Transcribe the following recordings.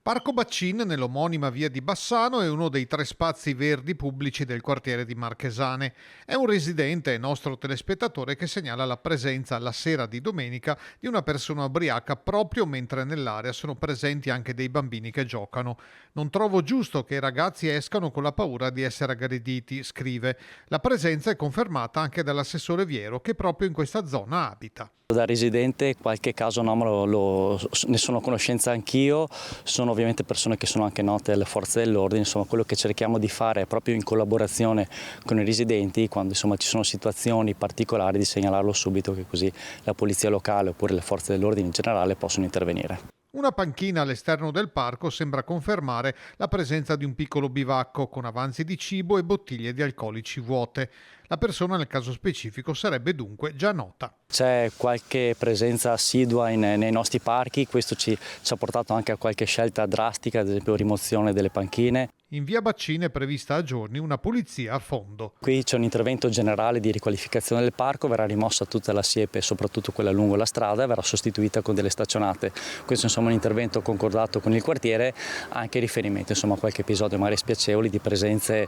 Parco Baccin, nell'omonima via di Bassano, è uno dei 3 spazi verdi pubblici del quartiere di Marchesane. È un residente e nostro telespettatore che segnala la presenza la sera di domenica di una persona ubriaca proprio mentre nell'area sono presenti anche dei bambini che giocano. Non trovo giusto che i ragazzi escano con la paura di essere aggrediti, scrive. La presenza è confermata anche dall'assessore Viero che proprio in questa zona abita. Da residente qualche caso anomalo ne sono a conoscenza anch'io, sono ovviamente persone che sono anche note alle forze dell'ordine, insomma quello che cerchiamo di fare è proprio in collaborazione con i residenti, quando insomma ci sono situazioni particolari, di segnalarlo subito, che così la polizia locale oppure le forze dell'ordine in generale possono intervenire. Una panchina all'esterno del parco sembra confermare la presenza di un piccolo bivacco con avanzi di cibo e bottiglie di alcolici vuote. La persona nel caso specifico sarebbe dunque già nota. C'è qualche presenza assidua nei nostri parchi, questo ci ha portato anche a qualche scelta drastica, ad esempio rimozione delle panchine. In via Baccin è prevista a giorni una pulizia a fondo. Qui c'è un intervento generale di riqualificazione del parco, verrà rimossa tutta la siepe, soprattutto quella lungo la strada, e verrà sostituita con delle staccionate. Questo insomma è un intervento concordato con il quartiere, anche in riferimento insomma, a qualche episodio magari spiacevoli di presenze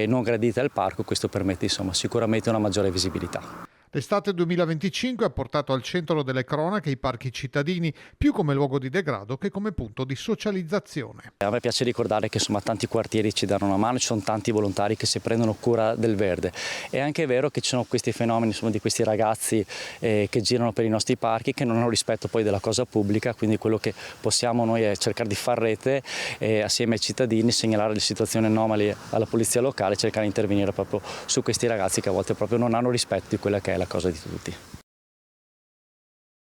non gradite al parco, questo permette insomma, sicuramente una maggiore visibilità. L'estate 2025 ha portato al centro delle cronache i parchi cittadini, più come luogo di degrado che come punto di socializzazione. A me piace ricordare che insomma, tanti quartieri ci danno una mano, ci sono tanti volontari che si prendono cura del verde. È anche vero che ci sono questi fenomeni insomma, di questi ragazzi che girano per i nostri parchi, che non hanno rispetto poi della cosa pubblica, quindi quello che possiamo noi è cercare di far rete assieme ai cittadini, segnalare le situazioni anomali alla polizia locale, cercare di intervenire proprio su questi ragazzi che a volte proprio non hanno rispetto di quella che è la cosa di tutti.